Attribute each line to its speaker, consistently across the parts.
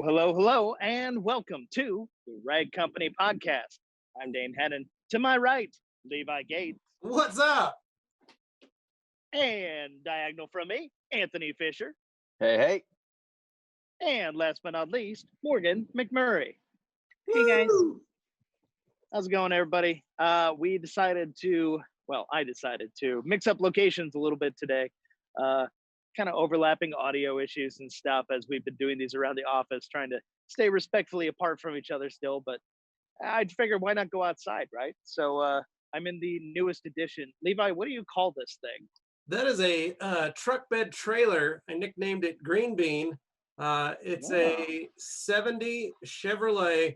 Speaker 1: Hello, and welcome to the Rag Company podcast. I'm Dane Hennen. To my right, Levi Gates.
Speaker 2: What's up?
Speaker 1: And diagonal from me, Anthony Fisher.
Speaker 3: Hey.
Speaker 1: And last but not least, Morgan McMurray.
Speaker 4: Hey guys.
Speaker 1: How's it going, everybody? I decided to mix up locations a little bit today. Kind of overlapping audio issues and stuff as we've been doing these around the office, trying to stay respectfully apart from each other still, but I'd figure why not go outside, right? So I'm in the newest edition. Levi, what do you call this thing?
Speaker 2: That is a truck bed trailer. I nicknamed it Green Bean. It's a 70 Chevrolet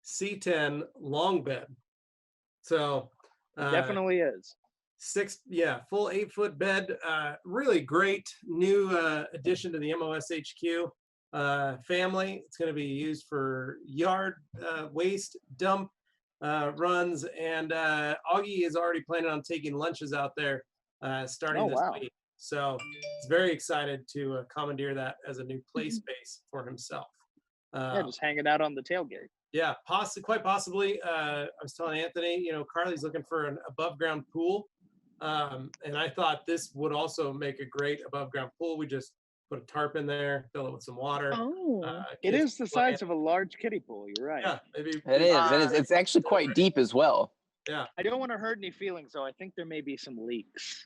Speaker 2: C10 long bed. So
Speaker 1: Definitely is.
Speaker 2: Full 8-foot bed. Really great new addition to the MOS HQ family. It's going to be used for yard waste dump runs, and Augie is already planning on taking lunches out there starting this week. So he's very excited to commandeer that as a new play space for himself.
Speaker 1: Just hanging out on the tailgate.
Speaker 2: Yeah, quite possibly. I was telling Anthony, Carly's looking for an above ground pool. And I thought this would also make a great above ground pool. We just put a tarp in there, fill it with some water.
Speaker 1: It is the size of a large kiddie pool. You're right.
Speaker 2: Yeah, maybe
Speaker 3: It is. It's actually quite deep as well.
Speaker 2: Yeah.
Speaker 1: I don't want to hurt any feelings, though. I think there may be some leaks.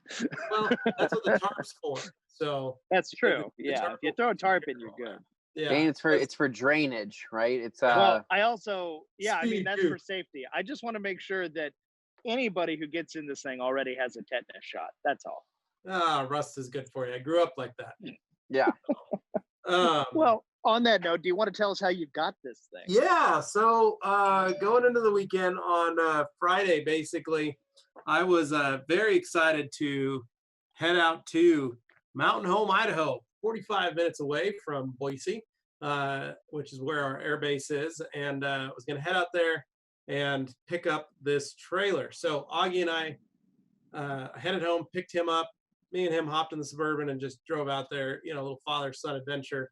Speaker 2: Well, that's what the tarp's for. So
Speaker 1: that's true. Yeah, if you throw a tarp in, you're good.
Speaker 3: Yeah, and it's for drainage, right? It's
Speaker 1: well, I also that's for safety. I just want to make sure that anybody who gets in this thing already has a tetanus shot. That's all.
Speaker 2: Rust is good for you. I grew up like that.
Speaker 3: Yeah.
Speaker 1: Well, on that note, do you want to tell us how you got this thing?
Speaker 2: Yeah. So going into the weekend on Friday, basically, I was very excited to head out to Mountain Home, Idaho, 45 minutes away from Boise, which is where our air base is, and was going to head out there and pick up this trailer. So Augie and I headed home, picked him up. Me and him hopped in the Suburban and just drove out there, a little father-son adventure.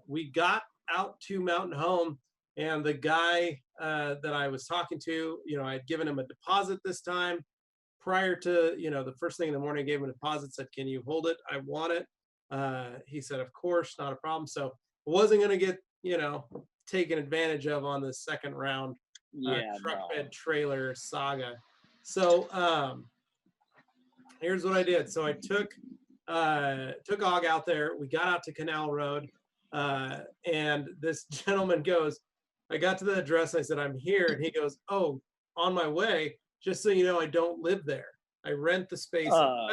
Speaker 2: We got out to Mountain Home, and the guy that I was talking to, I had given him a deposit this time. Prior to, the first thing in the morning, I gave him a deposit, said, "Can you hold it? I want it." He said, "Of course, not a problem." So I wasn't going to get, taken advantage of on the second round truck bed trailer saga. So here's what I did. So I took Og out there. We got out to Canal Road, and this gentleman goes, I got to the address. I said, "I'm here," and he goes, "Oh, on my way. Just so you know, I don't live there. I rent the space in the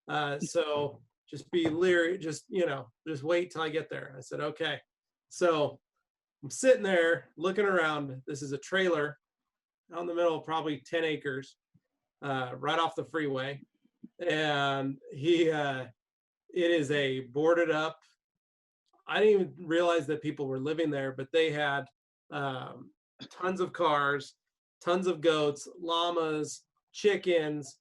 Speaker 2: back. So just be leery. Just wait till I get there." I said, "Okay." So I'm sitting there looking around. This is a trailer out in the middle of probably 10 acres, right off the freeway. And it is a boarded up. I didn't even realize that people were living there, but they had tons of cars, tons of goats, llamas, chickens,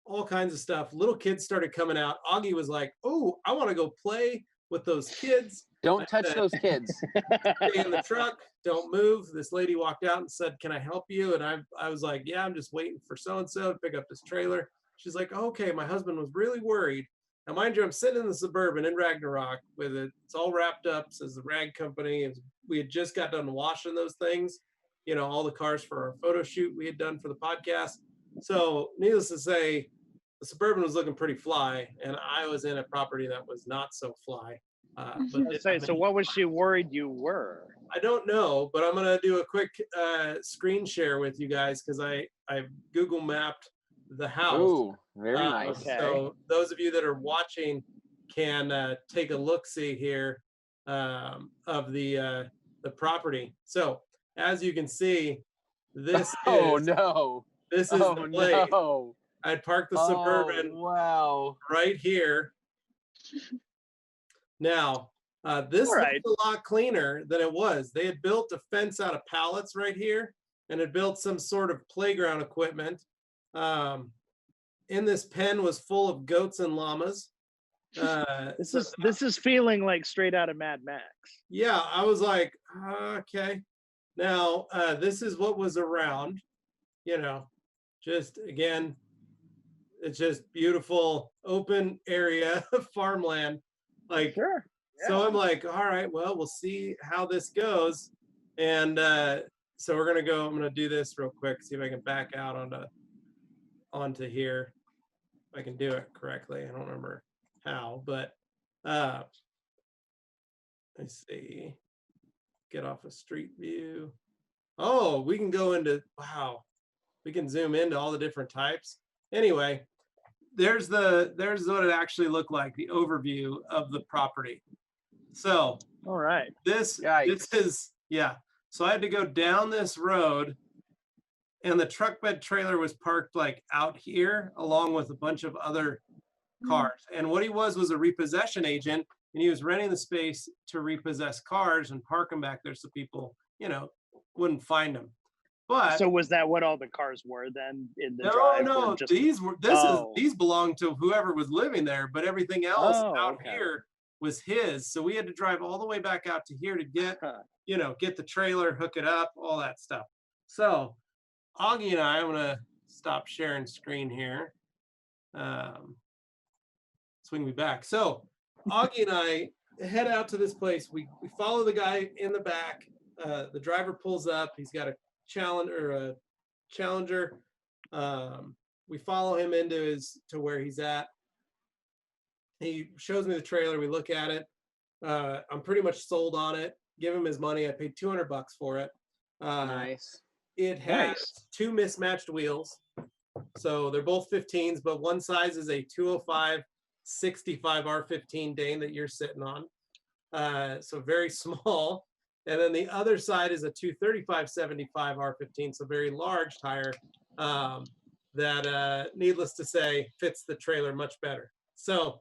Speaker 2: all kinds of stuff. Little kids started coming out. Augie was like, "Oh, I want to go play with those kids."
Speaker 3: Don't touch those kids.
Speaker 2: Stay in the truck. Don't move. This lady walked out and said, "Can I help you?" And I was like, "Yeah, I'm just waiting for so-and-so to pick up this trailer." She's like, "Okay." My husband was really worried. Now, mind you, I'm sitting in the Suburban in Ragnarok with it. It's all wrapped up, says the Rag Company. We had just got done washing those things, all the cars for our photo shoot we had done for the podcast. So needless to say, the Suburban was looking pretty fly, and I was in a property that was not so fly.
Speaker 1: So what was she worried you were?
Speaker 2: I don't know, but I'm going to do a quick screen share with you guys because I Google mapped the house.
Speaker 3: Ooh, very nice.
Speaker 1: Okay.
Speaker 2: So those of you that are watching can take a look-see here of the property. So as you can see, this is the place.
Speaker 3: No.
Speaker 2: I'd parked the Suburban right here. Now, this looks a lot cleaner than it was. They had built a fence out of pallets right here and had built some sort of playground equipment. In this pen was full of goats and llamas.
Speaker 1: This is feeling like straight out of Mad Max.
Speaker 2: Yeah, I was like, okay. Now, this is what was around, just again, it's just beautiful open area of farmland. Like,
Speaker 1: Sure. Yeah.
Speaker 2: So I'm like, all right, well, we'll see how this goes. And so I'm gonna do this real quick, see if I can back out onto here. If I can do it correctly. I don't remember how, but let's see. Get off of street view. Oh, we can go into, wow, we can zoom into all the different types. Anyway, there's what it actually looked like, the overview of the property. So
Speaker 1: all right,
Speaker 2: this is, yeah. So I had to go down this road, and the truck bed trailer was parked like out here along with a bunch of other cars. And what he was a repossession agent, and he was renting the space to repossess cars and park them back there so people, wouldn't find them. But
Speaker 1: so was that what all the cars were then in the
Speaker 2: no,
Speaker 1: drive?
Speaker 2: no,
Speaker 1: Just,
Speaker 2: these belonged to whoever was living there, but everything else out
Speaker 1: okay.
Speaker 2: here was his. So we had to drive all the way back out to here to get, get the trailer, hook it up, all that stuff. So Augie and I'm gonna stop sharing screen here. So we can be back. So Augie and I head out to this place. We follow the guy in the back. The driver pulls up. He's got a Challenger. We follow him to where he's at. He shows me the trailer. We look at it. I'm pretty much sold on it. Give him his money. I paid $200 for it.
Speaker 3: Nice.
Speaker 2: It has two mismatched wheels. So they're both 15s, but one size is a 205 65 R15 Dane that you're sitting on. So very small. And then the other side is a 235 75 R15, so very large tire that, needless to say, fits the trailer much better. So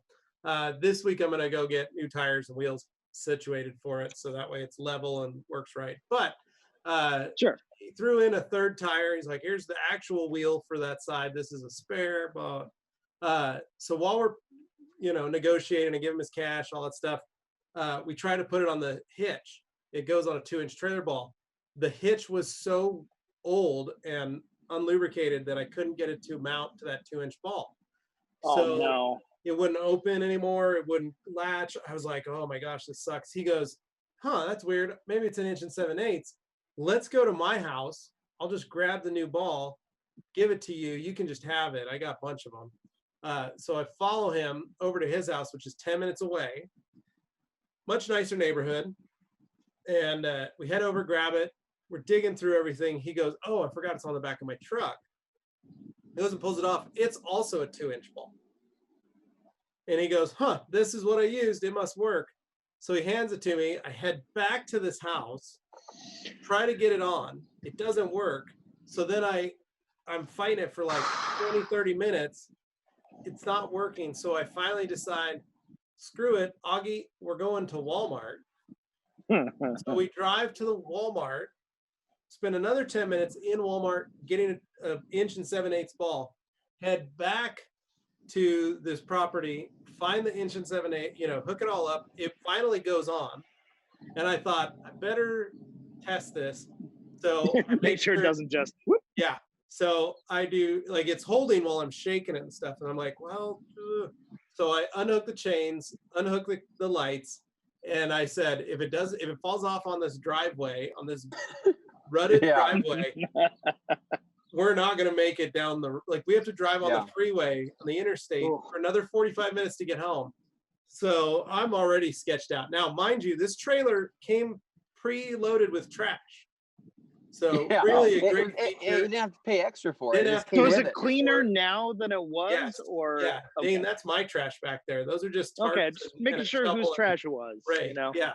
Speaker 2: this week I'm going to go get new tires and wheels situated for it, so that way it's level and works right. But
Speaker 1: sure.
Speaker 2: He threw in a third tire. He's like, here's the actual wheel for that side. This is a spare. So while we're, negotiating and give him his cash, all that stuff, we try to put it on the hitch. It goes on a 2-inch trailer ball. The hitch was so old and unlubricated that I couldn't get it to mount to that 2-inch ball.
Speaker 1: Oh, no.
Speaker 2: It wouldn't open anymore. It wouldn't latch. I was like, oh my gosh, this sucks. He goes, that's weird. Maybe it's 1 7/8. Let's go to my house. I'll just grab the new ball, give it to you. You can just have it. I got a bunch of them. So I follow him over to his house, which is 10 minutes away. Much nicer neighborhood. And we head over, grab it. We're digging through everything. He goes, oh, I forgot it's on the back of my truck. He goes and pulls it off. It's also a 2-inch ball. And he goes, this is what I used. It must work. So he hands it to me. I head back to this house, try to get it on. It doesn't work. So then I'm fighting it for like 20, 30 minutes. It's not working. So I finally decide, screw it, Augie, we're going to Walmart. So we drive to the Walmart, spend another 10 minutes in Walmart getting an 1 7/8 ball, head back to this property, find the 1 7/8, hook it all up. It finally goes on. And I thought, I better test this. So I
Speaker 1: make sure it doesn't just whoop.
Speaker 2: Yeah. So I do, like, it's holding while I'm shaking it and stuff. And I'm like, well, so I unhook the chains, unhook the lights. And I said, if it falls off on this driveway, on this rutted driveway, we're not going to make it down we have to drive on the freeway, on the interstate for another 45 minutes to get home. So I'm already sketched out. Now, mind you, this trailer came pre-loaded with trash. So really a great feature.
Speaker 3: You didn't have to pay extra for it.
Speaker 1: So is it cleaner now than it was?
Speaker 2: Yes.
Speaker 1: Or
Speaker 2: yeah,
Speaker 1: okay.
Speaker 2: Dane, that's my trash back there. Those are just tarps.
Speaker 1: Okay, just making sure whose trash it was.
Speaker 2: Right. Yeah.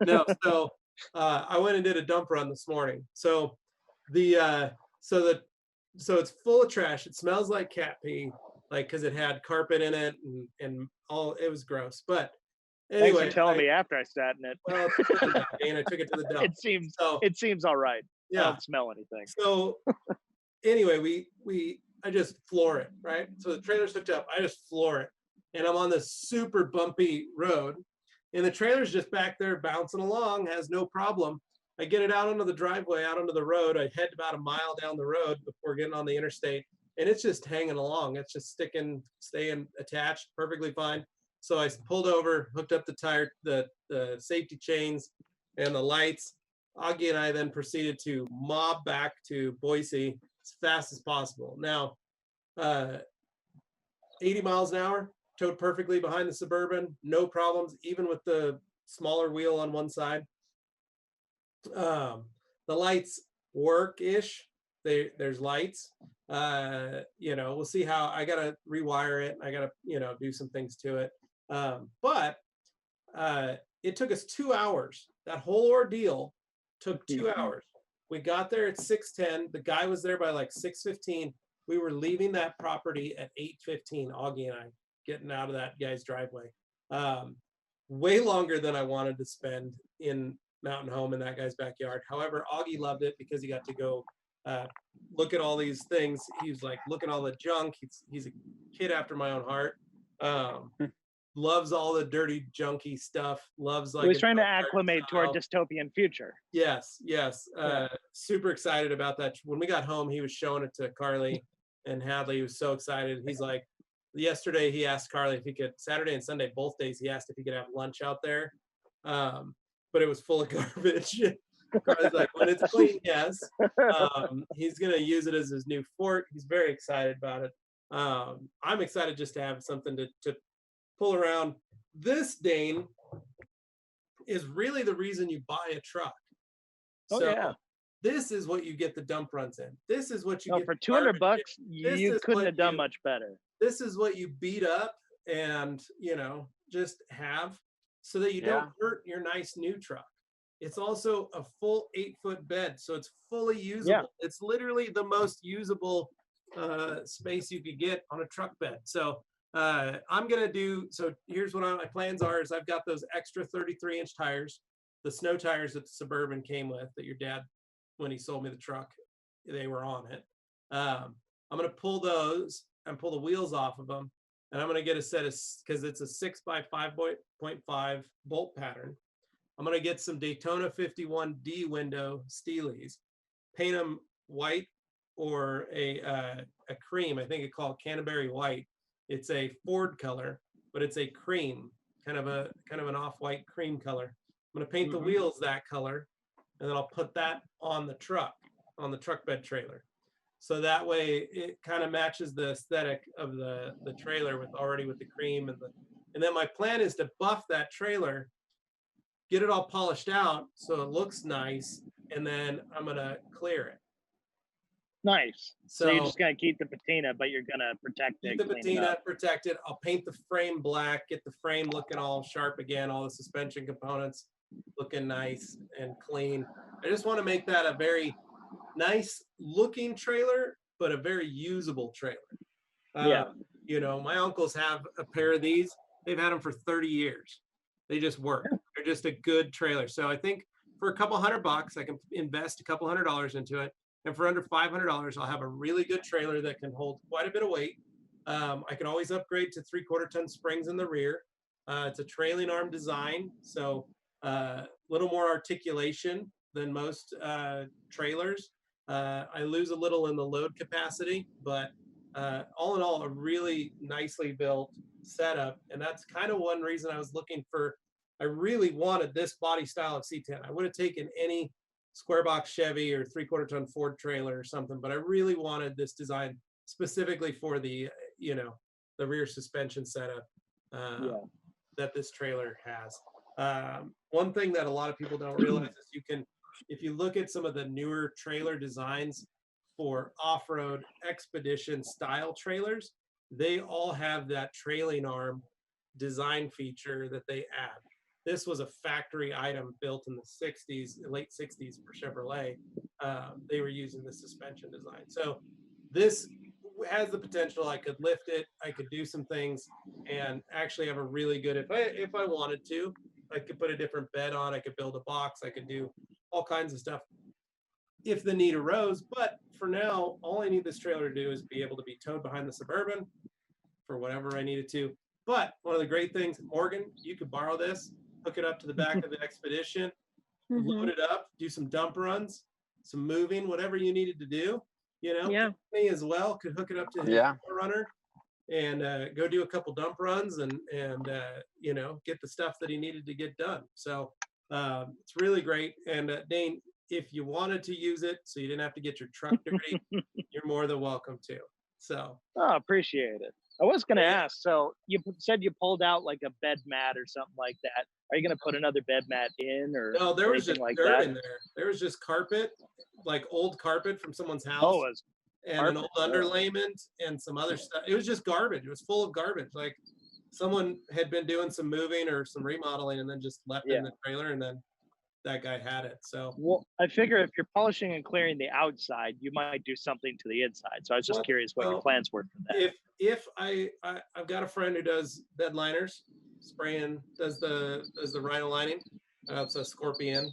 Speaker 2: No. So I went and did a dump run this morning. So so it's full of trash. It smells like cat pee, because it had carpet in it and all. It was gross. But anyway,
Speaker 1: thanks for telling me after I sat in it.
Speaker 2: Well, Dane, I took it to the dump.
Speaker 1: It seems all right.
Speaker 2: Yeah.
Speaker 1: I don't smell anything.
Speaker 2: So anyway, I just floor it, right? So the trailer's hooked up. I just floor it. and I'm on this super bumpy road, and the trailer's just back there bouncing along, has no problem. I get it out onto the driveway, out onto the road. I head about a mile down the road before getting on the interstate, and it's just hanging along. It's just staying attached perfectly fine. So I pulled over, hooked up the safety chains and the lights. Augie and I then proceeded to mob back to Boise as fast as possible. Now, 80 miles an hour, towed perfectly behind the Suburban, no problems, even with the smaller wheel on one side. The lights work-ish. There's lights. We'll see how. I gotta rewire it. I gotta, do some things to it. But it took us 2 hours. That whole ordeal took 2 hours. We got there at 6:10. The guy was there by like 6:15. We were leaving that property at 8:15. Augie and I getting out of that guy's driveway. Way longer than I wanted to spend in Mountain Home in that guy's backyard. However, Augie loved it because he got to go look at all these things. He was like, look at all the junk. He's a kid after my own heart. Loves all the dirty, junky stuff. Loves like.
Speaker 1: He was trying to acclimate to our dystopian future.
Speaker 2: Yes. Super excited about that. When we got home, he was showing it to Carly and Hadley. He was so excited. He's like, yesterday he asked Carly if he could, Saturday and Sunday, both days, he asked if he could have lunch out there. But it was full of garbage. Carly's like, when it's clean, yes. He's going to use it as his new fort. He's very excited about it. I'm excited just to have something to pull around. This, Dane, is really the reason you buy a truck. This is what you get the dump runs in. This is what you get
Speaker 1: for $200. You couldn't have done much better.
Speaker 2: This is what you beat up and just have so that you don't hurt your nice new truck. It's also a full 8-foot bed, so it's fully usable. Yeah. It's literally the most usable space you could get on a truck bed. So here's what my plans are. Is I've got those extra 33-inch tires, the snow tires that the Suburban came with that your dad, when he sold me the truck, they were on it. I'm going to pull those and pull the wheels off of them. And I'm going to get a set of, because it's a 6x5.5 bolt pattern. I'm going to get some Daytona 51D window Steelies, paint them white or a cream. I think it's called Canterbury White. It's a Ford color, but it's a cream, kind of an off-white cream color. I'm going to paint the wheels that color, and then I'll put that on the truck bed trailer. So that way it kind of matches the aesthetic of the trailer with the cream and then my plan is to buff that trailer, get it all polished out so it looks nice, and then I'm gonna clear it.
Speaker 1: Nice. So you're just gonna keep the patina, but you're gonna protect it.
Speaker 2: Keep the patina, protect it. I'll paint the frame black, get the frame looking all sharp again, all the suspension components looking nice and clean. I just want to make that a very nice looking trailer, but a very usable trailer. My uncles have a pair of these. They've had them for 30 years. They just work. They're just a good trailer. So I think for a couple $100, I can invest a couple $100 into it. And for under $500, I'll have a really good trailer that can hold quite a bit of weight. I can always upgrade to 3/4 ton springs in the rear. It's a trailing arm design, so a little more articulation than most trailers. I lose a little in the load capacity, but all in all, a really nicely built setup. And that's kind of one reason I was looking for, I really wanted this body style of C10. I would have taken any square box Chevy or 3/4 ton Ford trailer or something, but I really wanted this design specifically for the, the rear suspension setup that this trailer has. One thing that a lot of people don't realize is if you look at some of the newer trailer designs for off-road expedition style trailers, they all have that trailing arm design feature that they add. This was a factory item built in the 60s, late 60s for Chevrolet. They were using the suspension design. So this has the potential. I could lift it, I could do some things, and actually have a really good, if I wanted to, I could put a different bed on, I could build a box, I could do all kinds of stuff if the need arose. But for now, all I need this trailer to do is be able to be towed behind the Suburban for whatever I needed to. But one of the great things, Morgan, you could borrow this, hook it up to the back of the Expedition, load it up, do some dump runs, some moving, whatever you needed to do. You know,
Speaker 4: Yeah.
Speaker 2: me as well could hook it up to his runner and go do a couple dump runs and you know, get the stuff that he needed to get done. So it's really great. And Dane, if you wanted to use it so you didn't have to get your truck dirty, you're more than welcome to. So
Speaker 1: appreciate it. I was going to ask, so you said you pulled out like a bed mat or something like that. Are you going to put another bed mat in or
Speaker 2: no, there was just
Speaker 1: like
Speaker 2: dirt
Speaker 1: that?
Speaker 2: in there. There was just carpet, like old carpet from someone's house.
Speaker 1: Oh,
Speaker 2: and an old underlayment and some other stuff. It was just garbage. It was full of garbage. Like someone had been doing some moving or some remodeling and then just left it in the trailer, and then that guy had it. So
Speaker 1: well, I figure if you're polishing and clearing the outside, you might do something to the inside. So I was just curious what your plans were for that.
Speaker 2: If I've got a friend who does bed liners, spraying, does the rhino lining. It's a Scorpion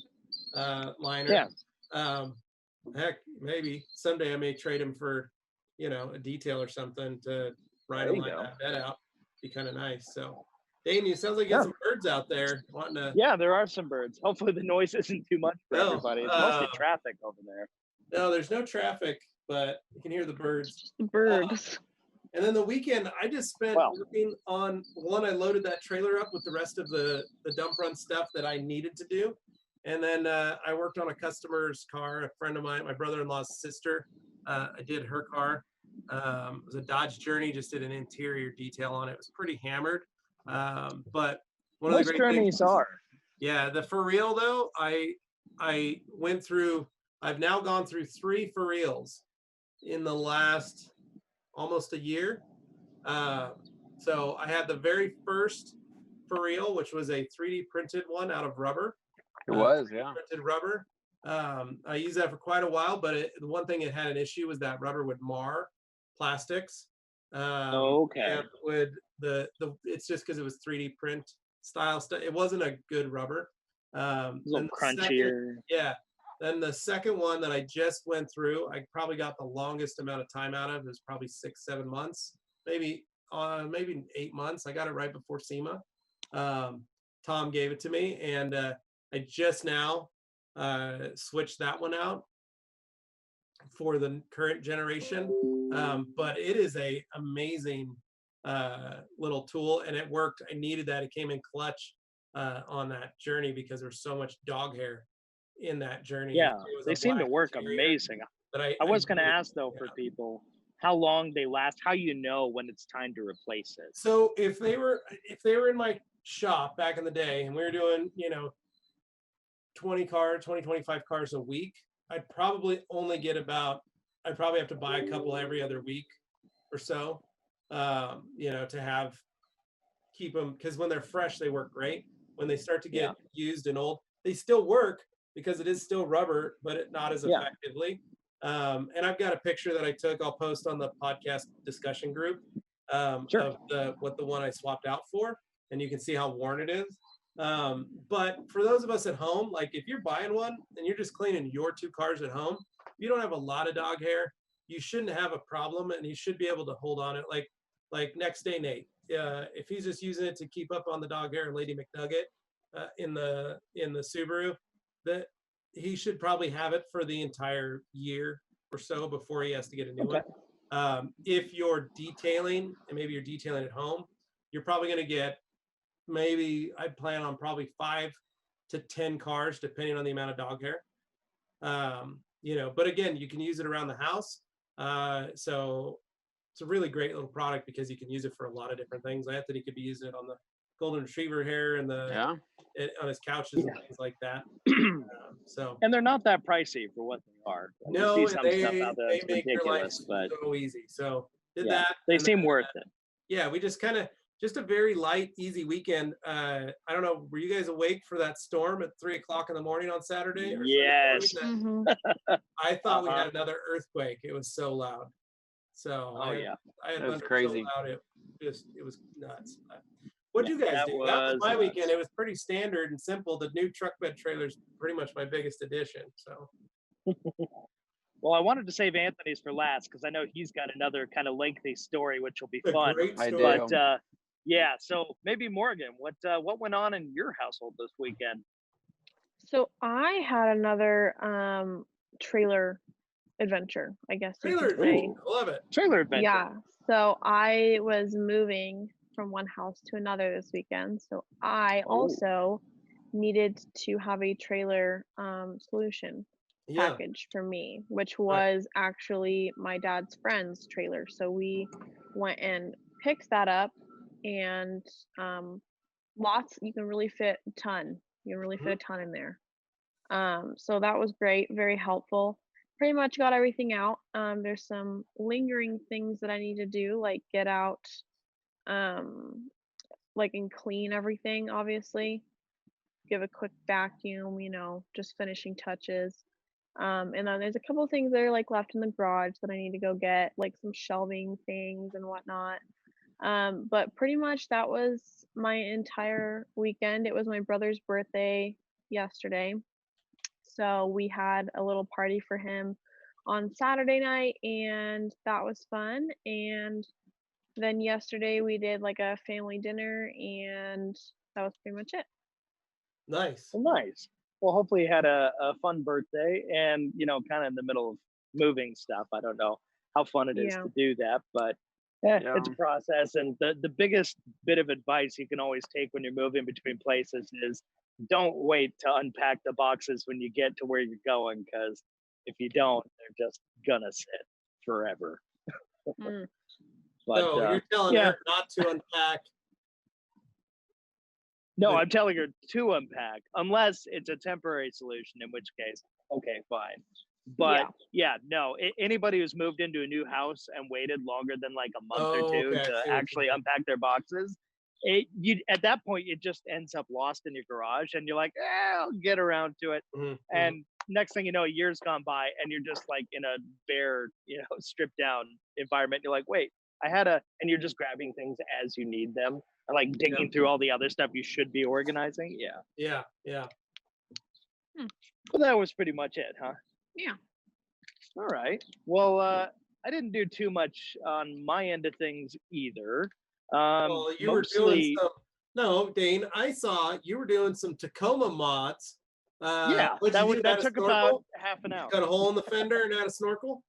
Speaker 2: liner. Yeah. Heck, maybe someday I may trade him for, you know, a detail or something to rhino line that bed out. Be kind of nice. So Dane, you sounds like you got some birds out there wanting to.
Speaker 1: Yeah, there are some birds. Hopefully the noise isn't too much for everybody. It's mostly traffic over there.
Speaker 2: No, there's no traffic, but you can hear the birds.
Speaker 4: The birds.
Speaker 2: And then the weekend, I just spent working on one. I loaded that trailer up with the rest of the dump run stuff that I needed to do. And then I worked on a customer's car, a friend of mine, my brother-in-law's sister. I did her car. It was a Dodge Journey, just did an interior detail on it. It was pretty hammered. But one of the great
Speaker 1: journeys
Speaker 2: things,
Speaker 1: are.
Speaker 2: Yeah, the for real though, I went through, I've now gone through 3 for reals in the last almost a year. So I had the very first for real, which was a 3D printed one out of rubber.
Speaker 3: It was, yeah.
Speaker 2: Printed rubber. I used that for quite a while, but the one thing it had an issue was that rubber would mar plastics. And would it's just because it was 3D print style stuff. It wasn't a good rubber.
Speaker 1: A little crunchier.
Speaker 2: Then the second one that I just went through, I probably got the longest amount of time out of. It was probably 6-7 months, maybe 8 months. I got it right before SEMA. Tom gave it to me, and I just now switched that one out for the current generation. But it is a amazing little tool, and it worked. I needed that. It came in clutch on that journey because there's so much dog hair in that journey.
Speaker 1: Yeah, they seem to work amazing. But I was going to ask though, for people, how long they last, how you know when it's time to replace it.
Speaker 2: So if they were in my shop back in the day and we were doing, you know, 20, 25 cars a week, I'd probably only get I'd probably have to buy a couple every other week or so, you know, to keep them, because when they're fresh, they work great. When they start to get used and old, they still work because it is still rubber, but not as effectively. And I've got a picture that I took, I'll post on the podcast discussion group of what the one I swapped out for, and you can see how worn it is. But for those of us at home, like if you're buying one and you're just cleaning your 2 cars at home, you don't have a lot of dog hair, you shouldn't have a problem, and you should be able to hold on it. Like next day Nate, if he's just using it to keep up on the dog hair and Lady McNugget in the Subaru, that he should probably have it for the entire year or so before he has to get a new one. If you're detailing, and maybe you're detailing at home, you're probably going to get, maybe I plan on probably 5 to 10 cars, depending on the amount of dog hair. You know, but again, you can use it around the house. So it's a really great little product because you can use it for a lot of different things. Anthony could be using it on the golden retriever hair and on his couches and things like that. And
Speaker 1: they're not that pricey for what they are.
Speaker 2: No, they make your life so easy. So
Speaker 1: they seem worth it.
Speaker 2: Yeah, we just just a very light, easy weekend. I don't know, were you guys awake for that storm at 3:00 in the morning on Saturday?
Speaker 1: Yes.
Speaker 2: I thought we had another earthquake. It was so loud. So I had
Speaker 3: that was crazy.
Speaker 2: So loud, it was nuts. What'd you guys do? That was my weekend. It was pretty standard and simple. The new truck bed trailer is pretty much my biggest addition. So.
Speaker 1: Well, I wanted to save Anthony's for last because I know he's got another kind of lengthy story, which will be fun.
Speaker 2: Great story.
Speaker 1: But Yeah, so maybe Morgan, what went on in your household this weekend?
Speaker 4: So I had another trailer adventure, I guess you
Speaker 2: Trailer,
Speaker 4: could say.
Speaker 2: ooh, I love it.
Speaker 1: Trailer adventure.
Speaker 4: Yeah. So I was moving from one house to another this weekend. So I also needed to have a trailer solution
Speaker 2: Yeah.
Speaker 4: package for me, which
Speaker 2: Right.
Speaker 4: was actually my dad's friend's trailer. So we went and picked that up, and lots, you can really fit a ton. You can really fit a ton in there. So that was great, very helpful. Pretty much got everything out. There's some lingering things that I need to do, like get out, um, like and clean everything, obviously. Give a quick vacuum, just finishing touches. And then there's a couple of things that are like left in the garage that I need to go get, like some shelving things and whatnot. But pretty much that was my entire weekend. It was my brother's birthday yesterday. So we had a little party for him on Saturday night, and that was fun. And then yesterday we did like a family dinner, and that was pretty much it.
Speaker 2: Nice.
Speaker 1: Well, nice. Well, hopefully you had a fun birthday and, kind of in the middle of moving stuff. I don't know how fun it is
Speaker 4: Yeah.
Speaker 1: to do that, but it's a process. And the biggest bit of advice you can always take when you're moving between places is don't wait to unpack the boxes when you get to where you're going, because if you don't, they're just gonna sit forever.
Speaker 4: Mm.
Speaker 1: But
Speaker 2: So you're telling her not to unpack.
Speaker 1: No, I'm telling her to unpack, unless it's a temporary solution, in which case, okay, fine. But no, anybody who's moved into a new house and waited longer than like a month or two
Speaker 2: Okay, I
Speaker 1: to
Speaker 2: see what
Speaker 1: actually
Speaker 2: you're
Speaker 1: unpack their boxes, at that point it just ends up lost in your garage, and you're like, I'll get around to it. And next thing you know, a year's gone by, and you're just like in a bare, stripped down environment. You're like, wait, and you're just grabbing things as you need them. And like digging through all the other stuff you should be organizing.
Speaker 2: Yeah.
Speaker 1: But that was pretty much it, huh?
Speaker 4: Yeah.
Speaker 1: All right. Well, I didn't do too much on my end of things either.
Speaker 2: Well, you were doing some. No, Dane, I saw you were doing some Tacoma mods.
Speaker 1: That took about half an hour.
Speaker 2: Cut a hole in the fender and add a snorkel?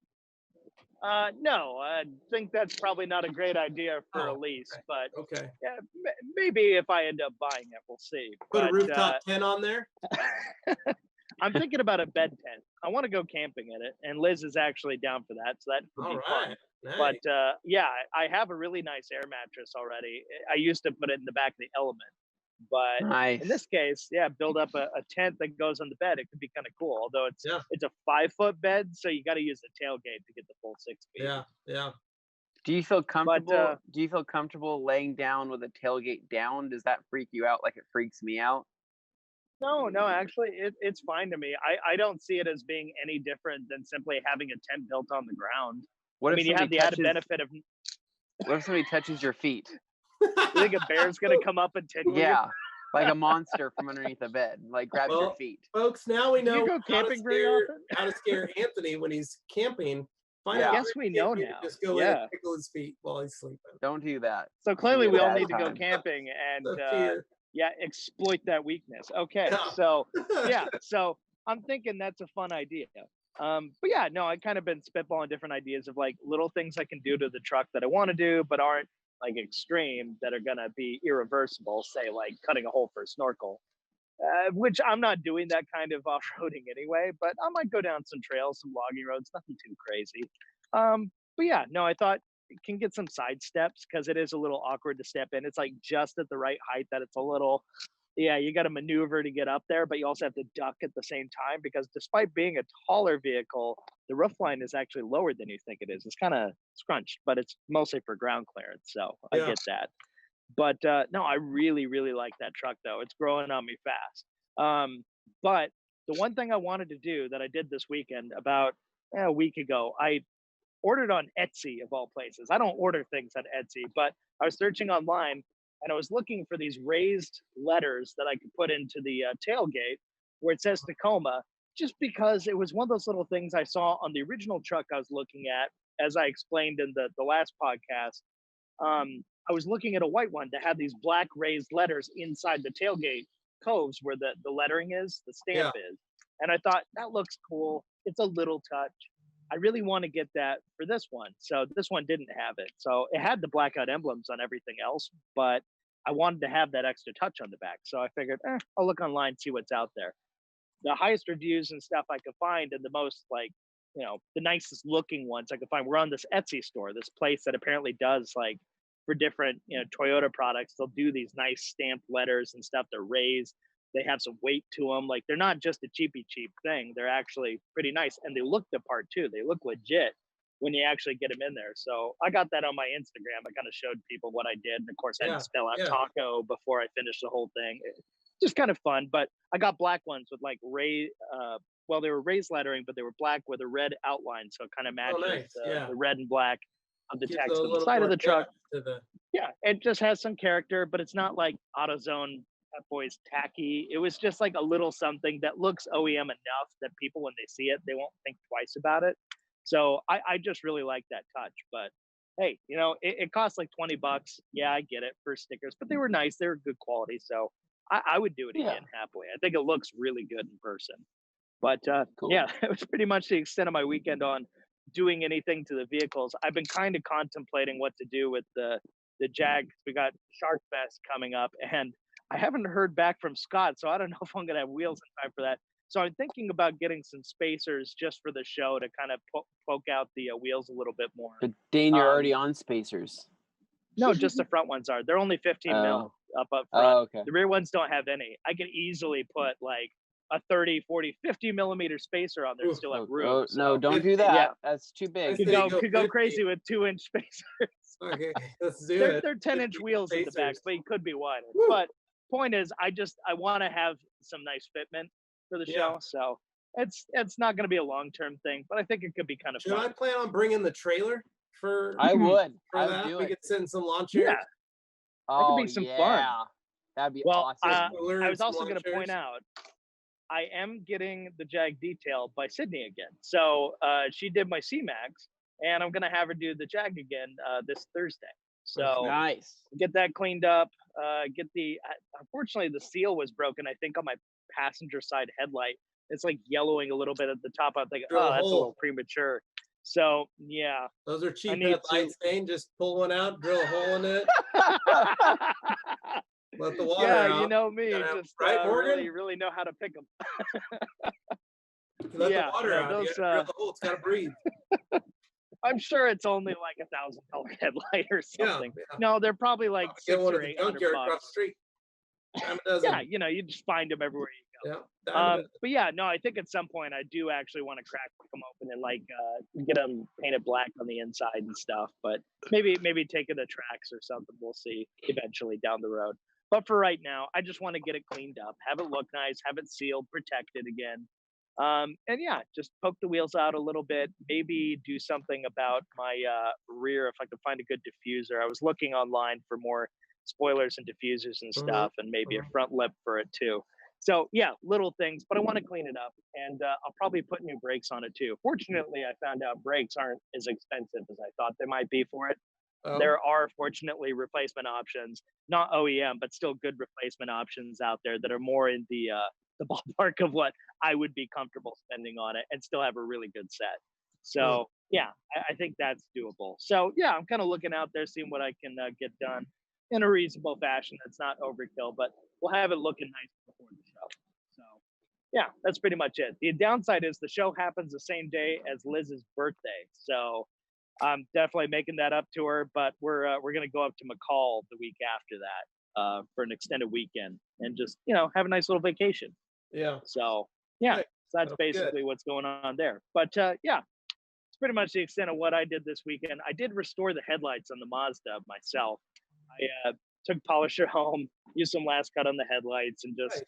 Speaker 1: No, I think that's probably not a great idea for a lease, but
Speaker 2: okay.
Speaker 1: Yeah, maybe if I end up buying it, we'll see.
Speaker 2: Put a rooftop tent on there?
Speaker 1: I'm thinking about a bed tent. I want to go camping in it, and Liz is actually down for that, so that would be fun.
Speaker 2: Nice.
Speaker 1: But I have a really nice air mattress already. I used to put it in the back of the Element, but in this case, build up a tent that goes on the bed. It could be kind of cool, although it's a 5-foot bed, so you got to use the tailgate to get the full 6 feet.
Speaker 2: Yeah.
Speaker 3: Do you feel comfortable? Do you feel comfortable laying down with a tailgate down? Does that freak you out like it freaks me out?
Speaker 1: No, actually, it's fine to me. I don't see it as being any different than simply having a tent built on the ground. You have the added benefit of.
Speaker 3: What if somebody touches your feet?
Speaker 1: You think a bear's gonna come up and tickle you?
Speaker 3: Yeah, like a monster from underneath the bed, like grabs your feet.
Speaker 2: Folks, now we know
Speaker 1: how
Speaker 2: to scare Anthony when he's camping.
Speaker 1: I guess we know now.
Speaker 2: Just go in and tickle his feet while he's sleeping.
Speaker 3: Don't do that.
Speaker 1: So clearly we all need to go camping and exploit that weakness. Okay, so so I'm thinking that's a fun idea. I've kind of been spitballing different ideas of like little things I can do to the truck that I want to do, but aren't like extreme, that are gonna be irreversible. Say like cutting a hole for a snorkel, which I'm not doing that kind of off-roading anyway. But I might go down some trails, some logging roads, nothing too crazy. I thought it can get some side steps because it is a little awkward to step in. It's like just at the right height that it's a little. You got to maneuver to get up there, but you also have to duck at the same time because despite being a taller vehicle, the roof line is actually lower than you think it is. It's kind of scrunched, but it's mostly for ground clearance, so I get that. But I really, really like that truck, though. It's growing on me fast. But the one thing I wanted to do that I did this weekend, about a week ago, I ordered on Etsy, of all places. I don't order things on Etsy, but I was searching online, and I was looking for these raised letters that I could put into the tailgate where it says Tacoma, just because it was one of those little things I saw on the original truck I was looking at. As I explained in the last podcast, I was looking at a white one that had these black raised letters inside the tailgate coves where the lettering is, the stamp is. And I thought, that looks cool. It's a little touch. I really want to get that for this one. So this one didn't have it. So it had the blackout emblems on everything else, but I wanted to have that extra touch on the back. So I figured, I'll look online, see what's out there. The highest reviews and stuff I could find, and the most like, the nicest looking ones I could find were on this Etsy store, this place that apparently does like for different, Toyota products. They'll do these nice stamped letters and stuff. They're raised. They have some weight to them. Like they're not just a cheap thing. They're actually pretty nice, and they look the part too. They look legit when you actually get them in there. So I got that on my Instagram. I kind of showed people what I did, and of course I had to spell out taco before I finished the whole thing. Just kind of fun. But I got black ones with like they were raised lettering, but they were black with a red outline, so it kind of matches the red and black of the text on the side of the truck. Yeah, it just has some character, but it's not like AutoZone Pep Boys tacky. It was just like a little something that looks OEM enough that people, when they see it, they won't think twice about it. So I just really like that touch. But hey, it costs like $20. Yeah, I get it for stickers, but they were nice. They were good quality. So I would do it again happily. I think it looks really good in person. But
Speaker 3: cool.
Speaker 1: Yeah, it was pretty much the extent of my weekend on doing anything to the vehicles. I've been kind of contemplating what to do with the Jag. We got Shark Fest coming up, and I haven't heard back from Scott, so I don't know if I'm gonna have wheels in time for that. So I'm thinking about getting some spacers just for the show to kind of poke out the wheels a little bit more.
Speaker 3: But Dane, you're already on spacers.
Speaker 1: No, just the front ones are. They're only 15 mil up front.
Speaker 3: Oh, okay.
Speaker 1: The rear ones don't have any. I can easily put like a 30, 40, 50 millimeter spacer on there and still have room.
Speaker 3: Oh, no, don't do that.
Speaker 1: Yeah.
Speaker 3: That's too big.
Speaker 1: Could go crazy with 2-inch spacers.
Speaker 2: Okay, let's do it.
Speaker 1: They're 10-inch wheels in the back, but it could be wider.
Speaker 2: Woo.
Speaker 1: But point is, I want to have some nice fitment for the show. So it's not going to be a long-term thing, but I think it could be kind of fun.
Speaker 2: Should I plan on bringing the trailer for?
Speaker 3: I would.
Speaker 2: For that, we could sit in some lawn chairs.
Speaker 1: Yeah, that could be some fun.
Speaker 3: That'd be
Speaker 1: awesome.
Speaker 2: I
Speaker 1: was also going to point out, I am getting the Jag detailed by Sydney again. So she did my C-Max, and I'm going to have her do the Jag again this Thursday. So
Speaker 3: nice.
Speaker 1: Get that cleaned up. Unfortunately, the seal was broken, I think, on my passenger side headlight. It's like yellowing a little bit at the top. I'm thinking, that's a little premature. So yeah.
Speaker 2: Those are cheap headlights, Dane. Just pull one out, drill a hole in it. Let the water out.
Speaker 1: You know me. Just really know how to pick them.
Speaker 2: Let the water out. Those, drill the hole. It's got to breathe.
Speaker 1: I'm sure it's only like $1,000 headlight or something. Yeah. No, they're probably like $600 or $800
Speaker 2: across the street.
Speaker 1: You just find them everywhere you go.
Speaker 2: Yeah,
Speaker 1: but yeah, no, I think at some point I do actually want to crack them open and like get them painted black on the inside and stuff. But maybe taking the tracks or something. We'll see eventually down the road. But for right now, I just want to get it cleaned up, have it look nice, have it sealed, protected again. And yeah, just poke the wheels out a little bit, maybe do something about my rear if I could find a good diffuser. I was looking online for more spoilers and diffusers and stuff, and maybe a front lip for it too. So yeah, little things, but I want to clean it up, and I'll probably put new brakes on it too. Fortunately, I found out brakes aren't as expensive as I thought they might be for it. There are fortunately replacement options, not OEM, but still good replacement options out there that are more in the ballpark of what I would be comfortable spending on it and still have a really good set. So yeah, I think that's doable. So yeah, I'm kind of looking out there, seeing what I can get done in a reasonable fashion that's not overkill, but we'll have it looking nice before the show. So yeah, that's pretty much it. The downside is the show happens the same day as Liz's birthday. So I'm definitely making that up to her, but we're going to go up to McCall the week after that for an extended weekend and just, have a nice little vacation.
Speaker 2: Yeah.
Speaker 1: So yeah, so that's basically what's going on there. But yeah, it's pretty much the extent of what I did this weekend. I did restore the headlights on the Mazda myself. I took polisher home, used some last cut on the headlights, and just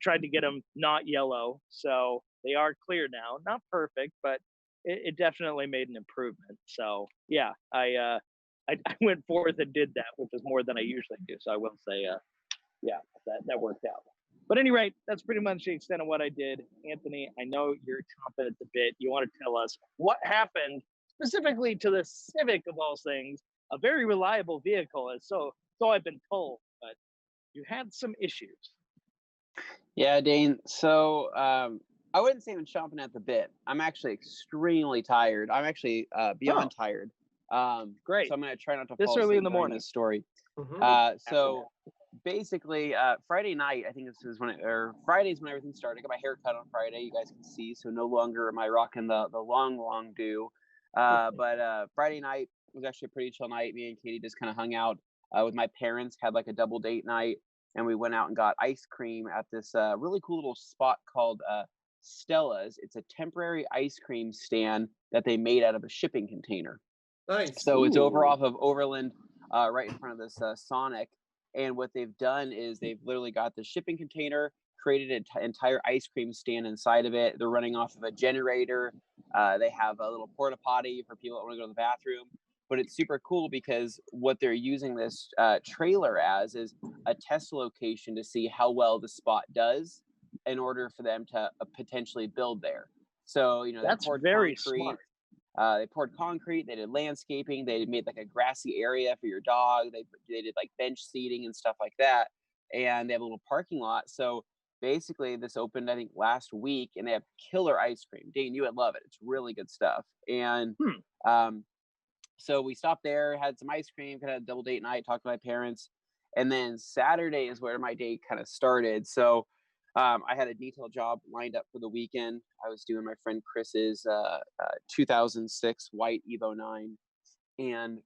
Speaker 1: tried to get them not yellow. So they are clear now. Not perfect, but it definitely made an improvement. So yeah, I went forth and did that, which is more than I usually do. So I will say, yeah, that worked out. But at any rate, that's pretty much the extent of what I did. Anthony, I know you're chomping at the bit. You want to tell us what happened specifically to the Civic of all things a very reliable vehicle, so I've been told. But you had some issues.
Speaker 3: Yeah, Dane. So I wouldn't say I'm chomping at the bit. I'm actually extremely tired. I'm actually beyond tired.
Speaker 1: Great.
Speaker 3: So I'm going to try not to
Speaker 1: This
Speaker 3: fall
Speaker 1: early
Speaker 3: asleep
Speaker 1: in the
Speaker 3: during
Speaker 1: morning.
Speaker 3: this story. So basically, Friday night, I think this is or Friday's when everything started. I got my hair cut on Friday. You guys can see. So no longer am I rocking the long do. But Friday night was actually a pretty chill night. Me and Katie just kind of hung out with my parents, had like a double date night. And we went out and got ice cream at this really cool little spot called Stella's. It's a temporary ice cream stand that they made out of a shipping container.
Speaker 2: Nice.
Speaker 3: So it's over off of Overland, right in front of this Sonic. And what they've done is they've literally got the shipping container, created an entire ice cream stand inside of it. They're running off of a generator. They have a little porta potty for people that want to go to the bathroom. But it's super cool because what they're using this trailer as is a test location to see how well the spot does in order for them to potentially build there. So,
Speaker 1: that's very smart.
Speaker 3: They poured concrete. They did landscaping. They made like a grassy area for your dog. They did like bench seating and stuff like that. And they have a little parking lot. So basically, this opened I think last week, and they have killer ice cream. Dane, you would love it. It's really good stuff. And so we stopped there, had some ice cream, kind of a double date night, talked to my parents. And then Saturday is where my day kind of started. So I had a detail job lined up for the weekend. I was doing my friend Chris's 2006 white Evo 9. And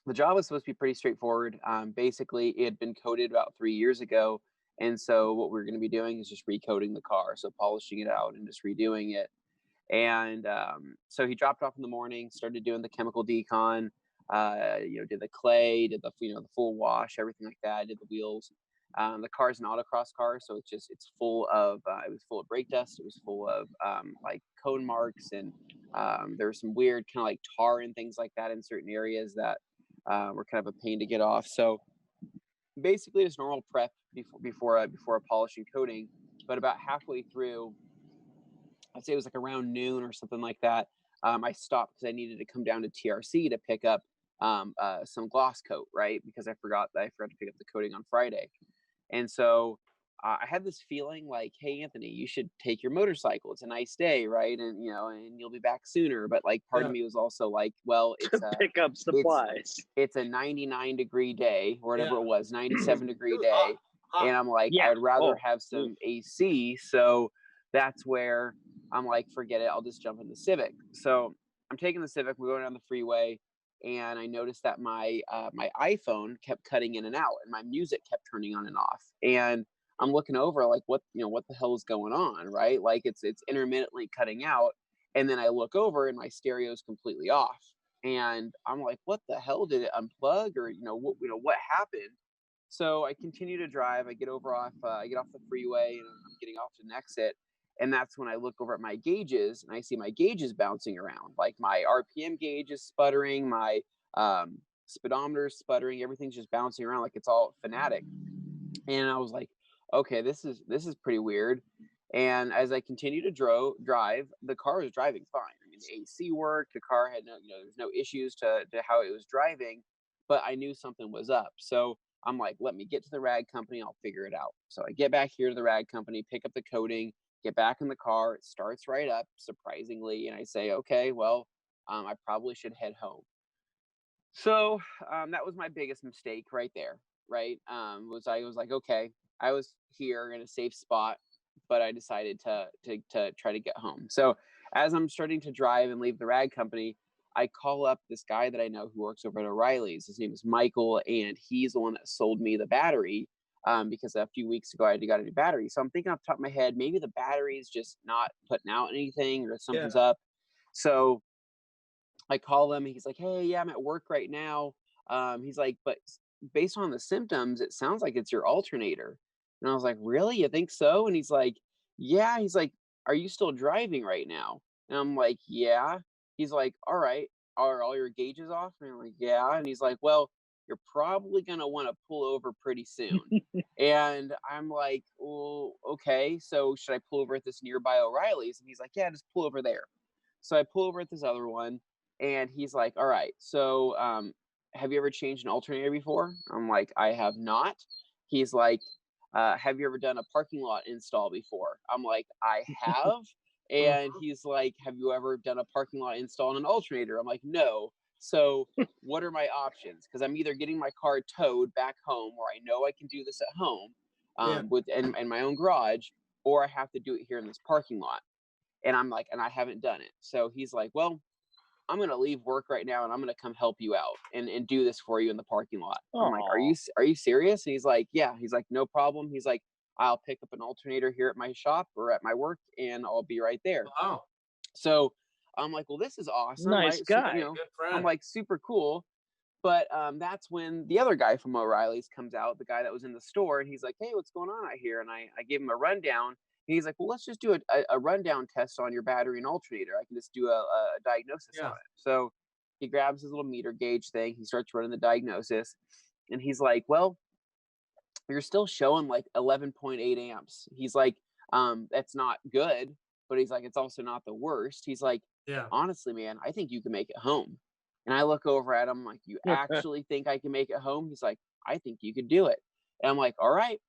Speaker 3: the job was supposed to be pretty straightforward. Basically, it had been coated about 3 years ago. And so what we're going to be doing is just recoating the car. So polishing it out and just redoing it. And so he dropped off in the morning, started doing the chemical decon, did the clay, did the the full wash, everything like that. Did the wheels. The car's an autocross car, so it's full of it was full of brake dust. It was full of like cone marks, and there was some weird kind of like tar and things like that in certain areas that were kind of a pain to get off. So basically, just normal prep before a polishing coating. But about halfway through, I'd say it was like around noon or something like that. I stopped because I needed to come down to TRC to pick up some gloss coat, right? Because I forgot to pick up the coating on Friday. And so I had this feeling like, hey, Anthony, you should take your motorcycle. It's a nice day, right? And and you'll be back sooner. But like part of me was also like, well, it's
Speaker 1: pick up supplies.
Speaker 3: It's a 99-degree day, or whatever it was, 97-degree day. And I'm like, I'd rather have some AC. So that's where I'm like, forget it. I'll just jump in the Civic. So I'm taking the Civic. We're going down the freeway. And I noticed that my my iPhone kept cutting in and out, and my music kept turning on and off. And I'm looking over like, what the hell is going on, right? Like it's intermittently cutting out, and then I look over and my stereo is completely off. And I'm like, what the hell? Did it unplug, or what happened? So I continue to drive. I get off the freeway, and I'm getting off to an exit. And that's when I look over at my gauges and I see my gauges bouncing around. Like my RPM gauge is sputtering, my speedometer is sputtering, everything's just bouncing around like it's all fanatic. And I was like, okay, this is pretty weird. And as I continue to drive, the car was driving fine. I mean, the AC worked, the car had there's no issues to how it was driving, but I knew something was up. So I'm like, let me get to the rag company, I'll figure it out. So I get back here to the rag company, pick up the coating, get back in the car. It starts right up, surprisingly. And I say, okay, well, I probably should head home. So that was my biggest mistake right there, right? I was like, okay, I was here in a safe spot, but I decided to try to get home. So as I'm starting to drive and leave the rag company, I call up this guy that I know who works over at O'Reilly's. His name is Michael, and he's the one that sold me the battery. Because a few weeks ago I got a new battery. So I'm thinking off the top of my head, maybe the battery's just not putting out anything or something's up. So I call him. He's like, hey, yeah, I'm at work right now. He's like, but based on the symptoms, it sounds like it's your alternator. And I was like, really? You think so? And he's like, yeah. He's like, are you still driving right now? And I'm like, yeah. He's like, all right. Are all your gauges off? And I'm like, yeah. And he's like, well, you're probably going to want to pull over pretty soon. And I'm like, well, okay. So should I pull over at this nearby O'Reilly's? And he's like, yeah, just pull over there. So I pull over at this other one, and he's like, all right. So have you ever changed an alternator before? I'm like, I have not. He's like, have you ever done a parking lot install before? I'm like, I have. And he's like, have you ever done a parking lot install on an alternator? I'm like, no. So what are my options? Because I'm either getting my car towed back home, where I know I can do this at home with in my own garage, or I have to do it here in this parking lot. And I'm like, and I haven't done it. So he's like, well, I'm going to leave work right now and I'm going to come help you out and do this for you in the parking lot. I'm like, are you serious? And he's like, yeah. He's like, no problem. He's like, I'll pick up an alternator here at my shop or at my work and I'll be right there.
Speaker 2: Wow.
Speaker 3: So I'm like, well, this is awesome.
Speaker 1: Nice
Speaker 3: right?
Speaker 1: guy.
Speaker 3: So, you know,
Speaker 2: Good friend.
Speaker 3: I'm like, super cool. But that's when the other guy from O'Reilly's comes out, the guy that was in the store, and he's like, hey, what's going on out here? And I gave him a rundown. And he's like, well, let's just do a rundown test on your battery and alternator. I can just do a diagnosis on it. So he grabs his little meter gauge thing. He starts running the diagnosis. And he's like, well, you're still showing like 11.8 amps. He's like, that's not good. But he's like, it's also not the worst. He's like, honestly, man, I think you can make it home. And I look over at him like, you actually think I can make it home? He's like, I think you could do it. And I'm like, all right,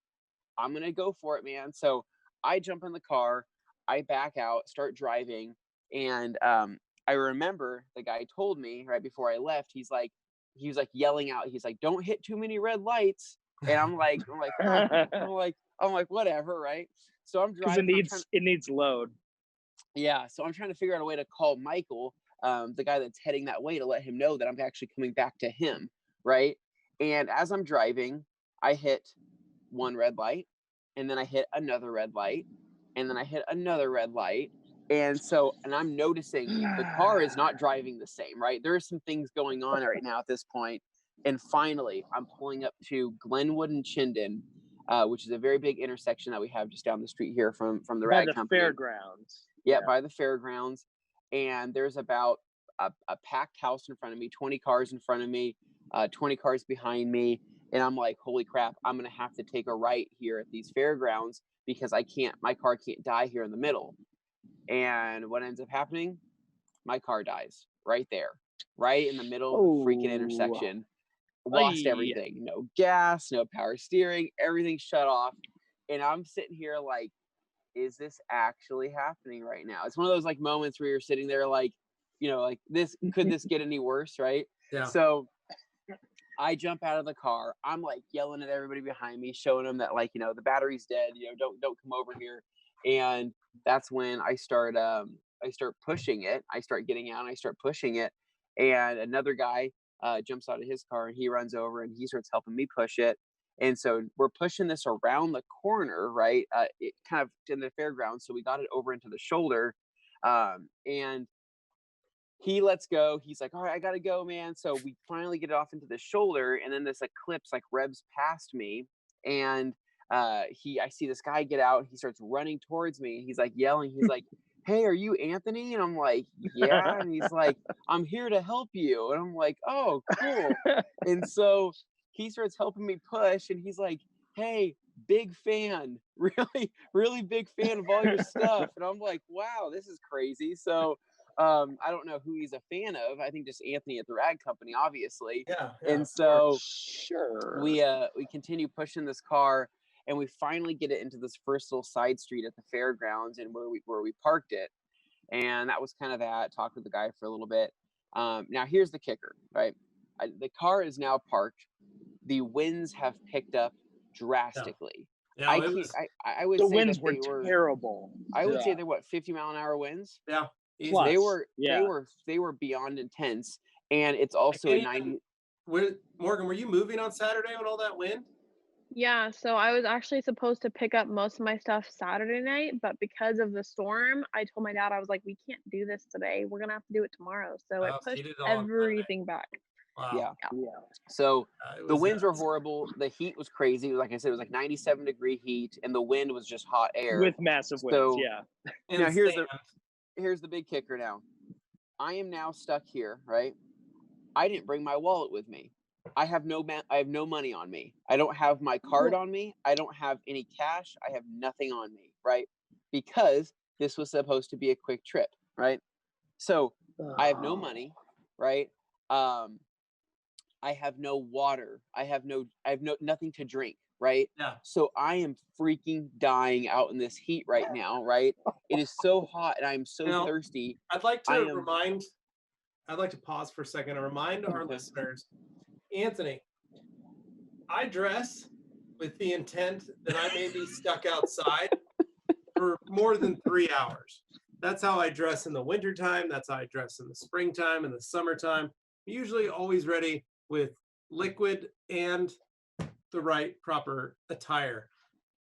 Speaker 3: I'm going to go for it, man. So I jump in the car, I back out, start driving. And I remember the guy told me right before I left, he was like yelling out. He's like, don't hit too many red lights. And I'm like, whatever. Right. So I'm driving.
Speaker 1: It needs load.
Speaker 3: Yeah. So I'm trying to figure out a way to call Michael, the guy that's heading that way, to let him know that I'm actually coming back to him. Right. And as I'm driving, I hit one red light, and then I hit another red light, and then I hit another red light. And I'm noticing the car is not driving the same, right? There are some things going on right now at this point. And finally, I'm pulling up to Glenwood and Chinden, which is a very big intersection that we have just down the street here from the rag company.
Speaker 1: Fairgrounds.
Speaker 3: Yeah, by the fairgrounds. And there's about a packed house in front of me, 20 cars in front of me, 20 cars behind me. And I'm like, holy crap, I'm going to have to take a right here at these fairgrounds because my car can't die here in the middle. And what ends up happening? My car dies right there, right in the middle of the freaking intersection. Lost everything. No gas, no power steering, everything shut off. And I'm sitting here like, is this actually happening right now? It's one of those like moments where you're sitting there like, you know, like could this get any worse, right?
Speaker 2: Yeah.
Speaker 3: So I jump out of the car. I'm like yelling at everybody behind me, showing them that like, you know, the battery's dead, you know, don't come over here. And that's when I start pushing it. I start getting out and I start pushing it. And another guy jumps out of his car and he runs over and he starts helping me push it. And so we're pushing this around the corner, right? It kind of in the fairgrounds. So we got it over into the shoulder. And he lets go. He's like, all right, I got to go, man. So we finally get it off into the shoulder. And then this eclipse like revs past me. And I see this guy get out. He starts running towards me. He's like yelling. He's like, hey, are you Anthony? And I'm like, yeah. And he's like, I'm here to help you. And I'm like, oh, cool. And so he starts helping me push. And he's like, hey, big fan, really, really big fan of all your stuff. And I'm like, wow, this is crazy. So I don't know who he's a fan of. I think just Anthony at the rag company, obviously.
Speaker 2: Yeah.
Speaker 3: And so
Speaker 1: sure,
Speaker 3: we continue pushing this car, and we finally get it into this first little side street at the fairgrounds, and where we parked it. And that was kind of that. Talked with the guy for a little bit. Now here's the kicker, right? The car is now parked. The winds have picked up drastically.
Speaker 2: Yeah,
Speaker 3: I would
Speaker 1: the
Speaker 3: say
Speaker 1: winds
Speaker 3: that
Speaker 1: were terrible.
Speaker 3: I would say they're 50-mile-an-hour winds.
Speaker 2: Yeah.
Speaker 1: Plus,
Speaker 3: they were beyond intense, and it's also a 90.
Speaker 2: Morgan, were you moving on Saturday with all that wind?
Speaker 4: Yeah, so I was actually supposed to pick up most of my stuff Saturday night, but because of the storm, I told my dad, I was like, we can't do this today. We're gonna have to do it tomorrow. So it pushed everything back.
Speaker 2: Wow.
Speaker 3: Yeah. So the winds were horrible. The heat was crazy. Like I said, it was like 97-degree heat, and the wind was just hot air
Speaker 1: with massive winds.
Speaker 3: Now here's the big kicker. Now I am now stuck here, right? I didn't bring my wallet with me. I have no money on me. I don't have my card on me. I don't have any cash. I have nothing on me, right? Because this was supposed to be a quick trip, right? So I have no money, right? I I have no water. I have nothing to drink, right?
Speaker 2: Yeah.
Speaker 3: So I am freaking dying out in this heat right now, right? It is so hot and I'm so thirsty.
Speaker 2: I'd like to pause for a second and remind our listeners, Anthony, I dress with the intent that I may be stuck outside for more than 3 hours. That's how I dress in the wintertime. That's how I dress in the springtime and the summertime. Usually always ready with liquid and the right proper attire.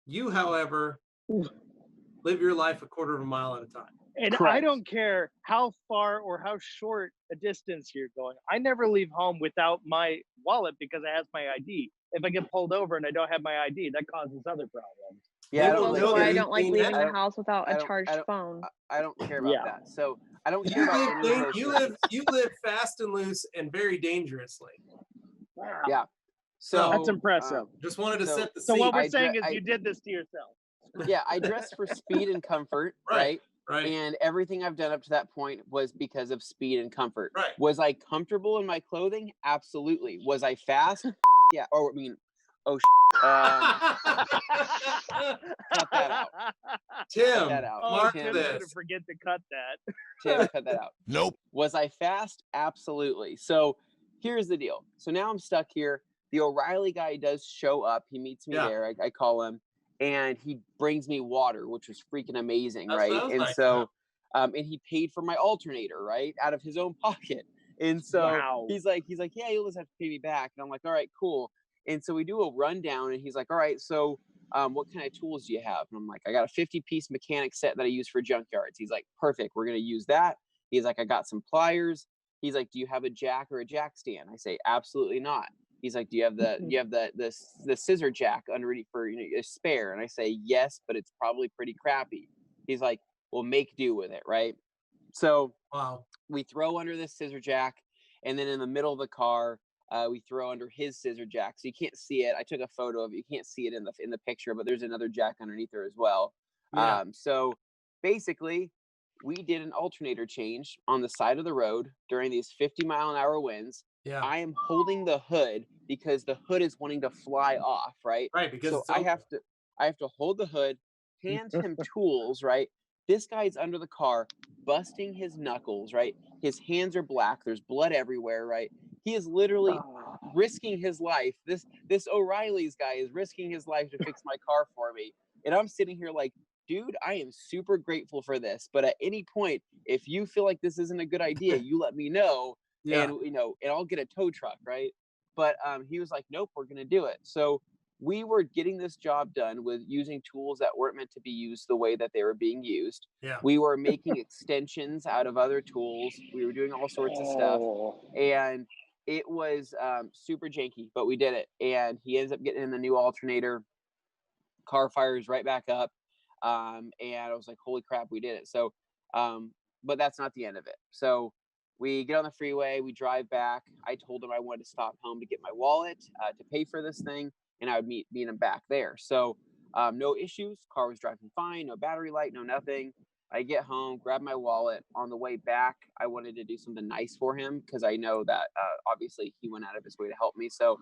Speaker 2: You, however, live your life a quarter of a mile at a time.
Speaker 1: And
Speaker 3: Correct.
Speaker 1: I don't care how far or how short a distance you're going. I never leave home without my wallet because it has my ID. If I get pulled over and I don't have my ID, that causes other problems.
Speaker 3: Yeah,
Speaker 4: I don't like leaving the house without a charged phone.
Speaker 3: I don't care about that. So I don't care about any of those
Speaker 2: you live fast and loose and very dangerously.
Speaker 1: Wow.
Speaker 3: Yeah. So
Speaker 1: that's impressive.
Speaker 2: Just wanted to set the
Speaker 1: So
Speaker 2: scene.
Speaker 1: what we're saying is you did this to yourself.
Speaker 3: Yeah, I dress for speed and comfort, right?
Speaker 2: Right.
Speaker 3: And everything I've done up to that point was because of speed and comfort.
Speaker 2: Right.
Speaker 3: Was I comfortable in my clothing? Absolutely. Was I fast? Yeah. Or I mean, cut that out.
Speaker 2: Tim,
Speaker 3: cut that out.
Speaker 2: mark
Speaker 1: Tim's
Speaker 2: this.
Speaker 1: gonna forget to cut that.
Speaker 3: Tim, cut that out.
Speaker 5: Nope.
Speaker 3: Was I fast? Absolutely. So here's the deal. So now I'm stuck here. The O'Reilly guy does show up. He meets me there. I call him. And he brings me water, which was freaking amazing, right? And so, and he paid for my alternator, right, out of his own pocket. And so he's like, yeah, you'll just have to pay me back. And I'm like, all right, cool. And so we do a rundown, and he's like, all right, so what kind of tools do you have? And I'm like, I got a 50-piece mechanic set that I use for junkyards. He's like, perfect, we're gonna use that. He's like, I got some pliers. He's like, do you have a jack or a jack stand? I say, absolutely not. He's like, do you have the scissor jack underneath for a spare? And I say, yes, but it's probably pretty crappy. He's like, well, make do with it, right? So we throw under this scissor jack, and then in the middle of the car, we throw under his scissor jack. So you can't see it. I took a photo of it. You can't see it in the picture, but there's another jack underneath there as well.
Speaker 2: Yeah.
Speaker 3: So basically, we did an alternator change on the side of the road during these 50-mile-an-hour winds.
Speaker 2: Yeah.
Speaker 3: I am holding the hood because the hood is wanting to fly off, right?
Speaker 2: Right, because
Speaker 3: so I have to hold the hood, hand him tools, right? This guy's under the car, busting his knuckles, right? His hands are black. There's blood everywhere, right? He is literally risking his life. This O'Reilly's guy is risking his life to fix my car for me. And I'm sitting here like, dude, I am super grateful for this. But at any point, if you feel like this isn't a good idea, you let me know.
Speaker 2: Yeah.
Speaker 3: And and I'll get a tow truck, right? But he was like, nope, we're gonna do it. So we were getting this job done with using tools that weren't meant to be used the way that they were being used.
Speaker 2: Yeah.
Speaker 3: We were making extensions out of other tools. We were doing all sorts of stuff, and it was super janky, but we did it. And he ends up getting in the new alternator. Car fires right back up, and I was like, holy crap, we did it. So, but that's not the end of it. So we get on the freeway, we drive back. I told him I wanted to stop home to get my wallet to pay for this thing, and I would meet him back there. So no issues. Car was driving fine, no battery light, no nothing. I get home, grab my wallet. On the way back, I wanted to do something nice for him because I know that obviously he went out of his way to help me. So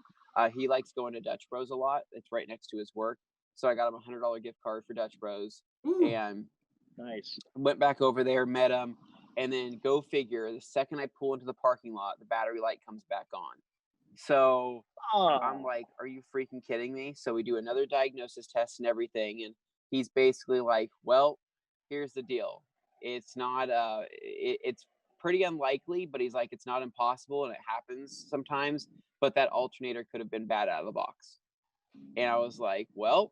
Speaker 3: he likes going to Dutch Bros a lot. It's right next to his work. So I got him a $100 gift card for Dutch Bros.
Speaker 2: Ooh.
Speaker 3: And
Speaker 1: Nice.
Speaker 3: Went back over there, met him. And then go figure, the second I pull into the parking lot, the battery light comes back on. So I'm like, are you freaking kidding me? So we do another diagnosis test and everything. And he's basically like, well, here's the deal. It's not, it's pretty unlikely, but he's like, it's not impossible. And it happens sometimes, but that alternator could have been bad out of the box. And I was like, well,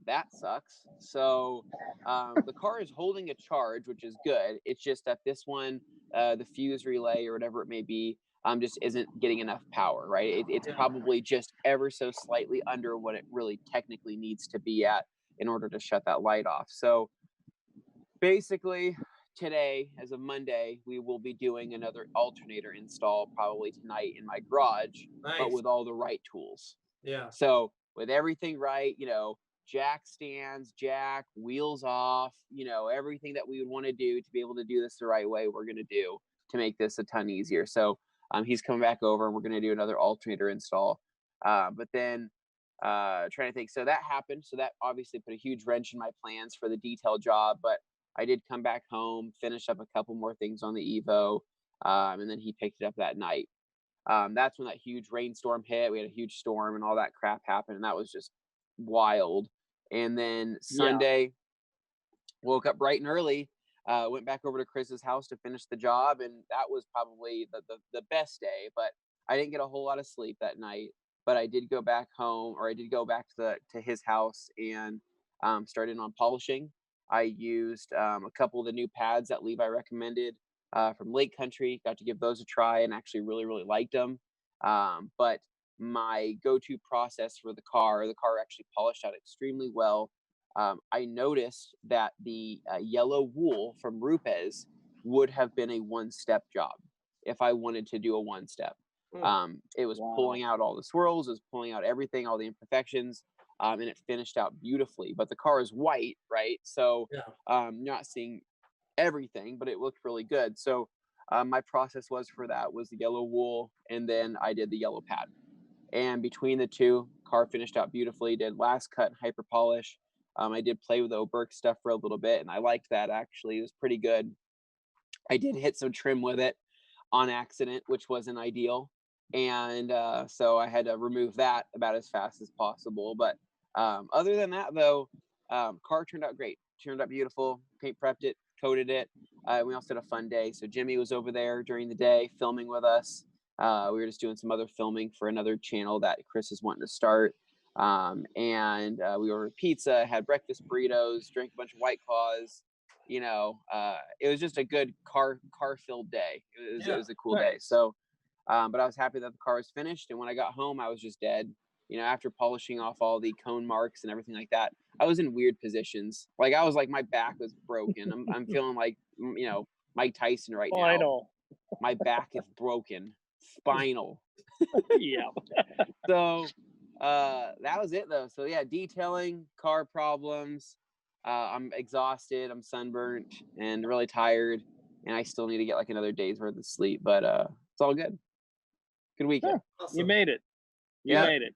Speaker 3: that sucks. So the car is holding a charge, which is good. It's just that this one, the fuse relay or whatever it may be, just isn't getting enough power, right? It's probably just ever so slightly under what it really technically needs to be at in order to shut that light off. So basically today, as of Monday, we will be doing another alternator install probably tonight in my garage, but with all the right tools.
Speaker 2: Yeah.
Speaker 3: So with everything right, jack stands, jack, wheels off, everything that we would want to do to be able to do this the right way, we're going to do to make this a ton easier. So He's coming back over, and we're going to do another alternator install. But then trying to think, so that happened. So that obviously put a huge wrench in my plans for the detail job, but I did come back home, finish up a couple more things on the Evo, and then he picked it up that night. That's when that huge rainstorm hit. We had a huge storm and all that crap happened, and that was just wild. And then Sunday, woke up bright and early, went back over to Chris's house to finish the job, and that was probably the best day. But I didn't get a whole lot of sleep that night. But I did go back home, or I did go back to his house and started on polishing. I used a couple of the new pads that Levi recommended from Lake Country. Got to give those a try and actually really, really liked them. But my go-to process for the car actually polished out extremely well. I noticed that the yellow wool from Rupes would have been a one-step job if I wanted to do a one-step. It was pulling out all the swirls, it was pulling out everything, all the imperfections, and it finished out beautifully. But the car is white, right? So you're not seeing everything, but it looked really good. So my process was the yellow wool, and then I did the yellow pad. And between the two, car finished out beautifully. Did last cut and hyper polish. I did play with the Oberk stuff for a little bit, and I liked that actually. It was pretty good. I did hit some trim with it on accident, which wasn't ideal. And so I had to remove that about as fast as possible. But other than that, though, car turned out great. Turned out beautiful. Paint prepped it, coated it. We also had a fun day. So Jimmy was over there during the day filming with us. We were just doing some other filming for another channel that Chris is wanting to start. And we ordered pizza, had breakfast burritos, drank a bunch of White Claws. It was just a good car-filled day. It was a cool day. So, but I was happy that the car was finished. And when I got home, I was just dead. After polishing off all the cone marks and everything like that, I was in weird positions. Like I was like, my back was broken. I'm feeling like, Mike Tyson right now. My back is broken. Spinal.
Speaker 1: Yeah.
Speaker 3: So that was it though. So yeah, detailing, car problems. I'm exhausted, I'm sunburnt and really tired, and I still need to get like another day's worth of sleep, but it's all good. Good weekend.
Speaker 1: Awesome. You made it. You made it.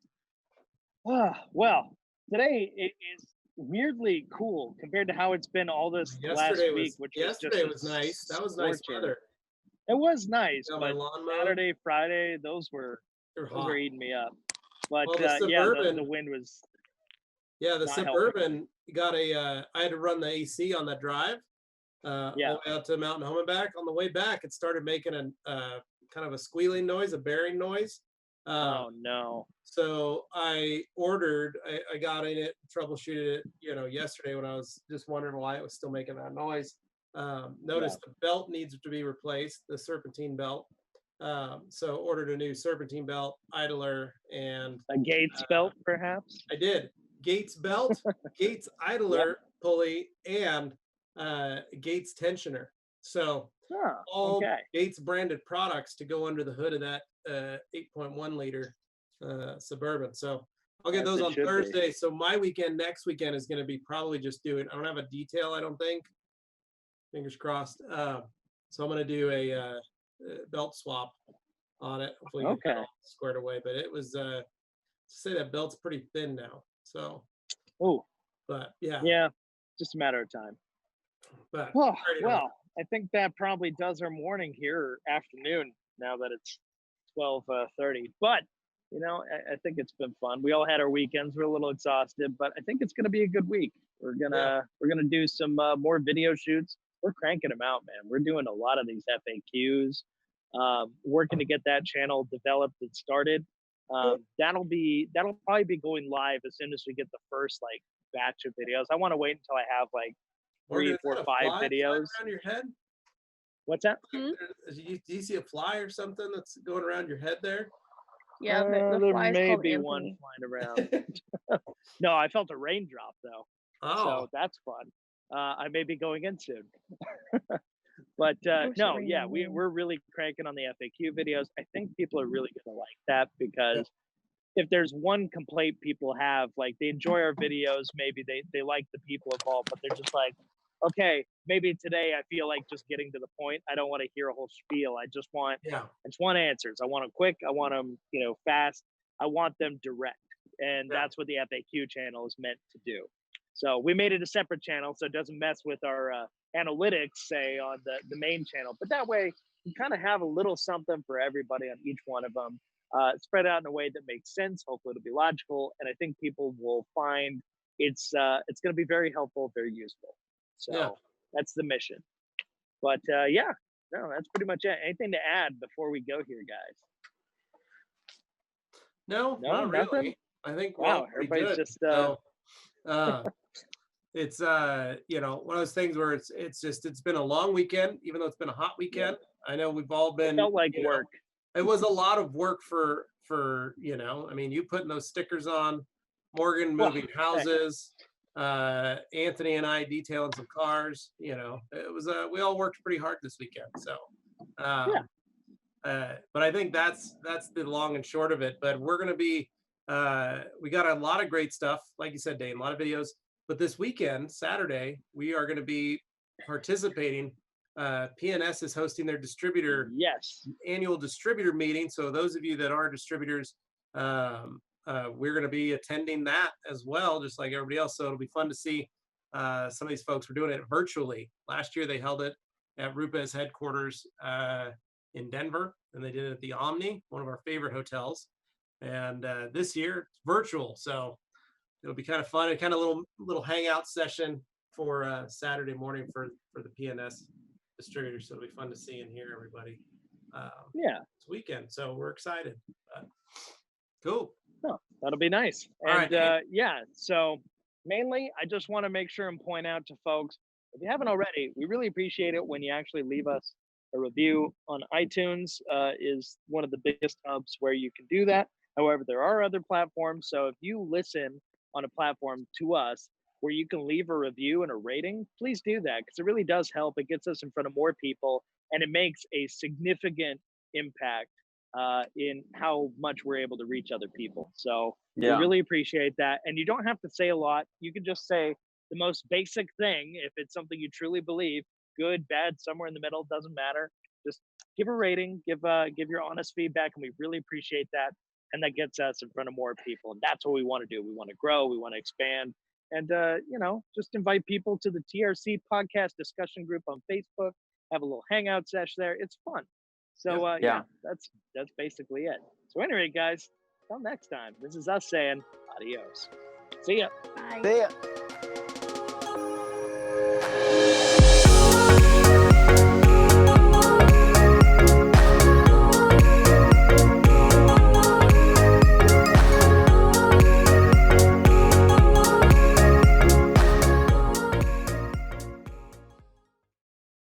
Speaker 1: Well, today it is weirdly cool compared to how it's been all this last week, which
Speaker 2: yesterday was nice. That was nice weather.
Speaker 1: It was nice, but Saturday, Friday, those were eating me up. But the wind was.
Speaker 2: Yeah, the Suburban got I had to run the AC on that drive. All the way out to Mountain Home and back. On the way back, it started making a kind of a squealing noise, a bearing noise.
Speaker 1: Oh no!
Speaker 2: So I got in it, troubleshooted it, yesterday when I was just wondering why it was still making that noise. Noticed the belt needs to be replaced, the serpentine belt. So ordered a new serpentine belt, idler, and
Speaker 1: a Gates belt, perhaps.
Speaker 2: I did. Gates belt, Gates idler pulley, and Gates tensioner. So all Gates branded products to go under the hood of that 8.1 liter Suburban. So I'll get those on Thursday. So my next weekend is going to be probably just doing. I don't have a detail, I don't think. Fingers crossed. So I'm going to do a belt swap on it. Hopefully get it all squared away. But it was to say that belt's pretty thin now. So, but
Speaker 1: just a matter of time.
Speaker 2: But
Speaker 1: well, I think that probably does our morning here, or afternoon, now that it's 12:30. But I think it's been fun. We all had our weekends. We're a little exhausted, but I think it's going to be a good week. We're gonna do some more video shoots. We're cranking them out, man. We're doing a lot of these FAQs. Working to get that channel developed and started. That'll probably be going live as soon as we get the first batch of videos. I want to wait until I have 3, 4, 5 videos.
Speaker 2: Around your head?
Speaker 1: What's that?
Speaker 2: Do you see a fly or something that's going around your head there?
Speaker 4: Yeah, the
Speaker 1: there
Speaker 4: fly's
Speaker 1: may
Speaker 4: called
Speaker 1: be
Speaker 4: Anthony.
Speaker 1: one flying around. No, I felt a raindrop though. So that's fun. I may be going in soon. But we're really cranking on the FAQ videos. I think people are really going to like that because if there's one complaint people have, they enjoy our videos, maybe they like the people involved, but they're just like, okay, maybe today I feel like just getting to the point. I don't want to hear a whole spiel. I just want answers. I want them quick. I want them, fast. I want them direct. And that's what the FAQ channel is meant to do. So we made it a separate channel so it doesn't mess with our analytics, say, on the main channel. But that way, you kind of have a little something for everybody on each one of them, spread out in a way that makes sense. Hopefully it'll be logical. And I think people will find it's going to be very helpful, very useful. So that's the mission. But that's pretty much it. Anything to add before we go here, guys?
Speaker 2: No, not really. I think
Speaker 1: everybody's good. Just
Speaker 2: it's one of those things where it's been a long weekend, even though it's been a hot weekend. I know we've all been,
Speaker 1: it felt like work.
Speaker 2: It was a lot of work for you putting those stickers on, Morgan moving houses, Anthony and I detailing some cars. It was we all worked pretty hard this weekend. So but I think that's the long and short of it. But we're gonna be we got a lot of great stuff, like you said, Dane, a lot of videos. But this weekend, Saturday, we are going to be participating. PNS is hosting their annual distributor meeting. So those of you that are distributors, we're going to be attending that as well, just like everybody else. So it'll be fun to see some of these folks. We're doing it virtually. Last year they held it at Rupa's headquarters in Denver, and they did it at the Omni, one of our favorite hotels. And this year it's virtual, so it'll be kind of fun, and kind of little hangout session for Saturday morning for the PNS distributors. So it'll be fun to see and hear everybody. This weekend, so we're excited. Cool.
Speaker 1: Oh, that'll be nice. And so mainly, I just want to make sure and point out to folks, if you haven't already, we really appreciate it when you actually leave us a review on iTunes. Is one of the biggest hubs where you can do that. However, there are other platforms. So if you listen on a platform to us where you can leave a review and a rating, please do that, because it really does help. It gets us in front of more people, and it makes a significant impact in how much we're able to reach other people. So we really appreciate that. And you don't have to say a lot. You can just say the most basic thing. If it's something you truly believe, good, bad, somewhere in the middle, doesn't matter. Just give a rating, give your honest feedback, and we really appreciate that. And that gets us in front of more people. And that's what we want to do. We want to grow, we want to expand, and just invite people to the TRC podcast discussion group on Facebook. Have a little hangout session there. It's fun. So that's basically it. So anyway, guys, till next time, this is us saying adios. See ya.
Speaker 4: Bye.
Speaker 3: See ya.